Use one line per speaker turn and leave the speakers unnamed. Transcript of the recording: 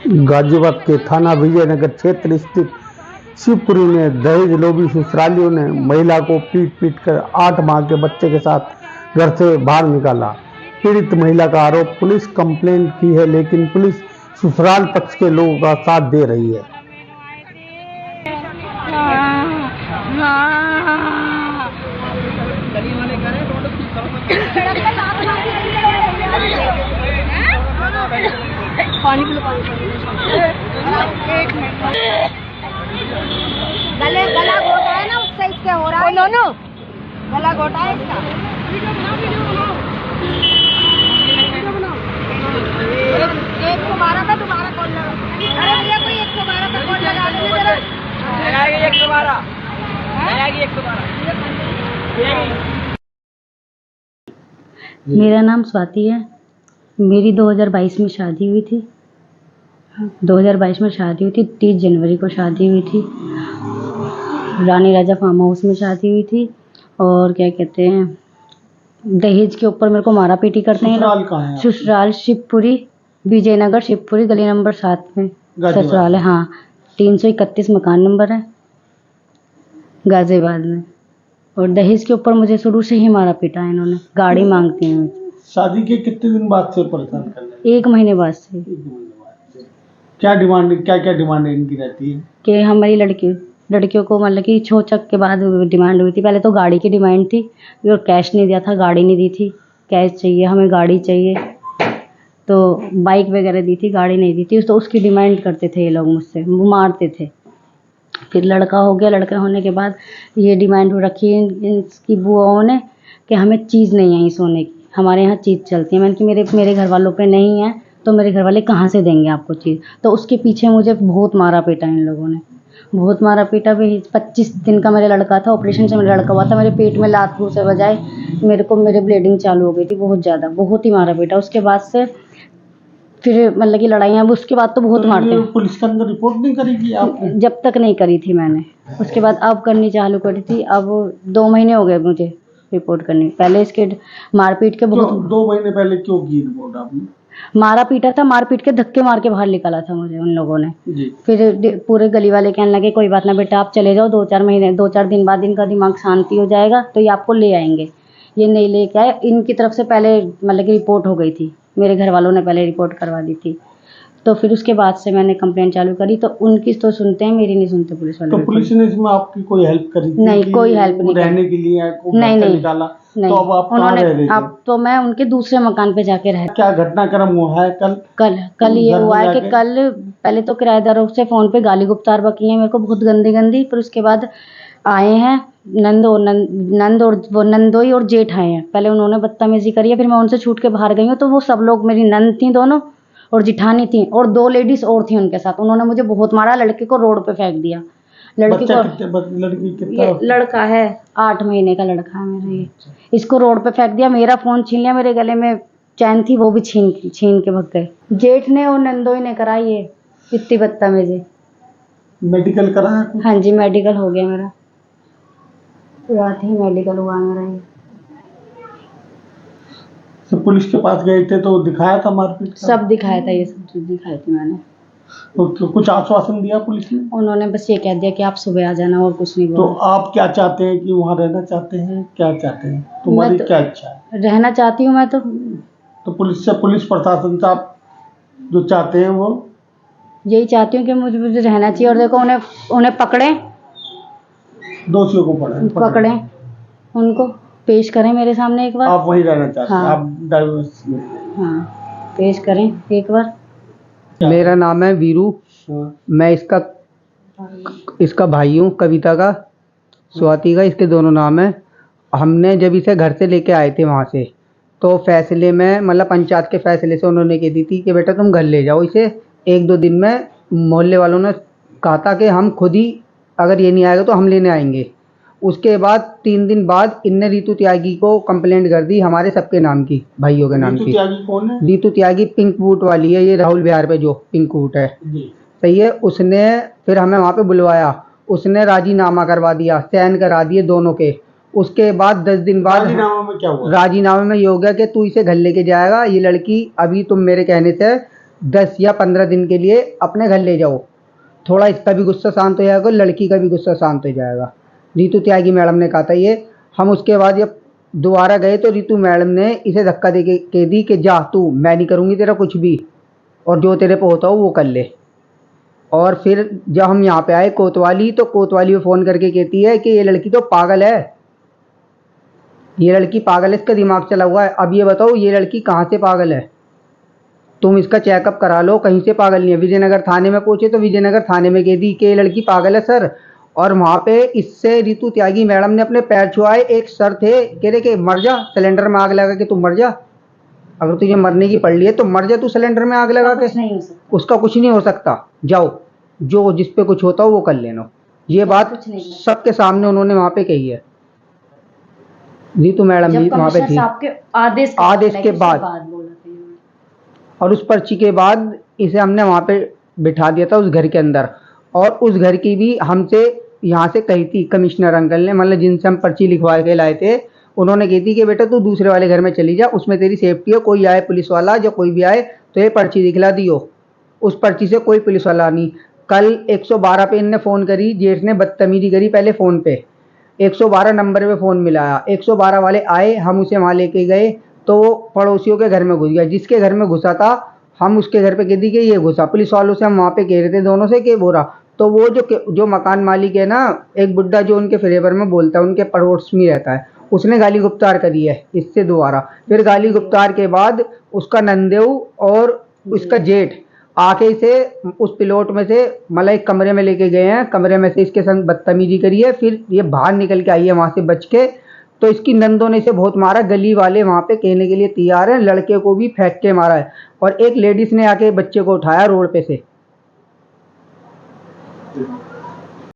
गाजियाबाद के थाना विजयनगर क्षेत्र स्थित शिवपुरी में दहेज लोभी ससुरालियों ने महिला को पीट कर 8 माह के बच्चे के साथ घर से बाहर निकाला। पीड़ित महिला का आरोप पुलिस कंप्लेंट की है, लेकिन पुलिस ससुराल पक्ष के लोगों का साथ दे रही है।
पानी गला घोटा है ना, उससे इसके हो रहा है। नो गला घोटा है इसका। एक को मारा था, दोबारा कॉल लगा। अरे भैया कोई 112 का कॉल लगा दीजिए जरा। लगाएगी 112, लगाएगी 112।
मेरा नाम स्वाति है। मेरी 2022 में शादी हुई थी। 2022 में शादी हुई थी, 30 जनवरी को शादी हुई थी। रानी राजा फार्म हाउस में शादी हुई थी। और क्या कहते हैं, दहेज के ऊपर मेरे को मारा पीटी करते हैं।
ससुराल कहाँ है?
ससुराल शिवपुरी, विजयनगर शिवपुरी, गली नंबर 7 में ससुराल है। हाँ, 331 मकान नंबर है, गाजियाबाद में। और दहेज के ऊपर मुझे शुरू से ही मारा पीटा है इन्होंने। गाड़ी मांगती हैं।
शादी के कितने दिन बाद से परेशान कर रहे हैं?
1 महीने बाद से।
क्या क्या डिमांड इनकी रहती है?
कि हमारी लड़कियों को मतलब कि छोचक के बाद डिमांड हुई थी। पहले तो गाड़ी की डिमांड थी और कैश नहीं दिया था, गाड़ी नहीं दी थी। कैश चाहिए, हमें गाड़ी चाहिए। तो बाइक वगैरह दी थी, गाड़ी नहीं दी थी। तो उसकी डिमांड करते थे ये लोग मुझसे, वो मारते थे। फिर लड़का हो गया। लड़का होने के बाद ये डिमांड रखी इसकी बुआओं ने कि हमें चीज़ नहीं आई सोने की, हमारे यहाँ चीज़ चलती है। मैंने कि मेरे घर वालों पे नहीं है तो मेरे घर वाले कहाँ से देंगे आपको चीज़। तो उसके पीछे मुझे बहुत मारा पीटा इन लोगों ने, बहुत मारा पीटा भी। 25 दिन का मेरा लड़का था, ऑपरेशन से मेरा लड़का हुआ था। मेरे पेट में लात घूंसे बजाए, मेरे ब्लीडिंग चालू हो गई थी बहुत ज़्यादा, बहुत ही मारा पीटा। उसके बाद से फिर मतलब कि लड़ाइयाँ, उसके बाद तो बहुत मारते हैं।
पुलिस के अंदर रिपोर्ट नहीं करेगी आपने?
जब तक नहीं करी थी मैंने, उसके बाद अब करनी चालू करी थी। अब 2 महीने हो गए मुझे रिपोर्ट करनी। पहले इसके मारपीट के बहुत
2 महीने पहले क्यों की रिपोर्ट आपने?
मारा पीटा था, मारपीट के धक्के मार के बाहर निकाला था मुझे उन लोगों ने
जी।
फिर पूरे गली वाले कहने लगे कोई बात ना बेटा, आप चले जाओ, 2-4 दिन बाद इनका दिमाग शांति हो जाएगा तो ये आपको ले आएंगे। ये नहीं लेके आए। इनकी तरफ से पहले मतलब कि रिपोर्ट हो गई थी, मेरे घर वालों ने पहले रिपोर्ट करवा दी थी। तो फिर उसके बाद से मैंने कंप्लेंट चालू करी। तो उनकी तो सुनते हैं, मेरी नहीं सुनते पुलिस वाले।
तो पुलिस ने इसमें आपकी कोई हेल्प करी थी?
नहीं, कोई हेल्प नहीं
रहने के लिए
नहीं
निकाला?
नहीं।
तो अब आप कहाँ रह रहे थे?
अब तो मैं उनके दूसरे मकान पे जाके रह।
क्या घटनाक्रम हुआ है
कल ये हुआ है कि कल पहले तो किराएदारों से फोन पे गाली गुप्तार बकी है मेरे को बहुत गंदी गंदी। फिर उसके बाद आए हैं नंदोई और जेठ आए हैं। पहले उन्होंने बदतमीजी करी है, फिर मैं उनसे छूट के बाहर गई हूँ। तो वो सब लोग, मेरी नंद थी दोनों और जिठानी थी और 2 लेडीज और थी उनके साथ। उन्होंने मुझे बहुत मारा, लड़के को रोड पे फेंक दिया। लड़की कितना? लड़का है 8 महीने का लड़का है मेरा। ये इसको रोड पे फेंक दिया, मेरा फोन छीन लिया, मेरे गले में चैन थी वो भी छीन के भग गए। जेठ ने और नंदोई ने कराई है इतनी बदतमीजी।
मेडिकल कराया?
हाँ जी, मेडिकल हो गया मेरा, रात ही मेडिकल हुआ मेरा। ये
तो पुलिस के पास गए थे तो दिखाया था मारपीट?
सब दिखाया था, ये सब चीज दिखाई थी मैंने।
तो कुछ आश्वासन दिया पुलिस ने?
उन्होंने बस ये कह दिया कि आप सुबह आ जाना और कुछ नहीं बोला।
तो आप क्या चाहते हैं कि वहाँ रहना चाहते हैं? क्या चाहते हैं? तुम्हारी क्या इच्छा है?
रहना चाहती हूँ मैं
तो पुलिस प्रशासन से आप जो चाहते हैं वो?
यही चाहती हूँ कि मुझे रहना चाहिए। और देखो उन्हें पकड़े,
दोषियों को
पकड़े, उनको पेश करें मेरे सामने एक बार।
आप वहीं रहना चाहते हैं?
हाँ।
आप डाइवोर्स?
हाँ, पेश करें एक बार।
मेरा नाम है वीरू। मैं इसका भाई हूँ, कविता का, स्वाति का, इसके दोनों नाम है। हमने जब इसे घर से लेके आए थे वहाँ से, तो फैसले में मतलब पंचायत के फैसले से उन्होंने कह दी थी कि बेटा तुम घर ले जाओ इसे। 1-2 दिन में मोहल्ले वालों ने कहा था कि हम खुद ही, अगर ये नहीं आएगा तो हम लेने आएंगे। उसके बाद 3 दिन बाद इनने रीतू त्यागी को कंप्लेंट कर दी, हमारे सबके नाम की, भाइयों के नाम की।
रीतू त्यागी कौन है?
रीतू त्यागी पिंक बूट वाली है, ये राहुल विहार पे जो पिंक बूट है, सही है। उसने फिर हमें वहाँ पे बुलवाया, उसने राजीनामा करवा दिया, साइन करा दिए दोनों के। उसके बाद 10 दिन बाद
राजीनामा में क्या हुआ?
राजीनामे में ये हो गया कि तू इसे घर लेके जाएगा। ये लड़की अभी तुम मेरे कहने से 10 या 15 दिन के लिए अपने घर ले जाओ, थोड़ा इसका भी गुस्सा शांत हो जाएगा, लड़की का भी गुस्सा शांत हो जाएगा। रीतू त्यागी मैडम ने कहा था ये। हम उसके बाद जब दोबारा गए तो रीतू मैडम ने इसे धक्का दे के कह दी कि जा तू, मैं नहीं करूँगी तेरा कुछ भी, और जो तेरे पे होता हो वो कर ले। और फिर जब हम यहाँ पे आए कोतवाली, तो कोतवाली को फ़ोन करके कहती है कि ये लड़की तो पागल है, ये लड़की पागल है, इसका दिमाग चला हुआ है। अब ये बताओ ये लड़की कहाँ से पागल है, तुम इसका चेकअप करा लो, कहीं से पागल नहीं है। विजयनगर थाने में पहुंचे तो विजयनगर थाने में कह दी कि ये लड़की पागल है सर। और वहाँ पे इससे रीतू त्यागी मैडम ने अपने पैर छुआए। एक सर थे, कह रहे कि मर जा, सिलेंडर में आग लगा के तू मर जा, अगर तुझे मरने की पड़ रही है तो मर जा, तू सिलेंडर में आग लगा के,
नहीं हो सकता,
उसका कुछ नहीं हो सकता, जाओ जो जिस पे कुछ होता हो वो कर लेना। ये बात
कुछ नहीं होता।
सबके सामने उन्होंने वहाँ पे कही है। रीतू मैडम भी
जब
वहाँ पे
कमिश्नर
थी।
साहब के आदेश
के बाद
बोला था इन्होंने।
और उस पर्ची के बाद इसे हमने वहाँ पे बिठा दिया था उस घर के अंदर। और उस घर की भी हमसे यहाँ से कही थी कमिश्नर अंकल ने, मतलब जिनसे हम पर्ची लिखवा के लाए थे, उन्होंने कही थी कि बेटा तू दूसरे वाले घर में चली जा, उसमें तेरी सेफ्टी है, कोई आए पुलिस वाला या कोई भी आए तो ये पर्ची दिखला दियो। उस पर्ची से कोई पुलिस वाला नहीं। कल 112 पे इनने फ़ोन करी, जेठ ने बदतमीजी करी पहले फ़ोन पे, 112 नंबर पे फ़ोन मिलाया, 112 वाले आए, हम उसे वहाँ लेके गए तो वो पड़ोसियों के घर में घुस गया। जिसके घर में घुसा था हम उसके घर पे कह दी कि ये घुसा। पुलिस वालों से हम वहाँ पे कह रहे थे दोनों से कि बोरा, तो वो जो मकान मालिक है ना, एक बुड्ढा जो उनके फेवर में बोलता है, उनके पड़ोस में रहता है, उसने गाली गुप्तार करी है इससे दोबारा। फिर गाली गुप्तार के बाद उसका नंदेव और उसका जेठ आके इसे उस प्लॉट में से मतलब एक कमरे में लेके गए हैं, कमरे में से इसके संग बदतमीजी करी है। फिर ये बाहर निकल के आई है वहाँ से बच के, तो इसकी नंदों ने इसे बहुत मारा। गली वाले वहाँ पे कहने के लिए तैयार हैं, लड़के को भी फेंक के मारा है। और एक लेडीज ने आके बच्चे को उठाया रोड पे से।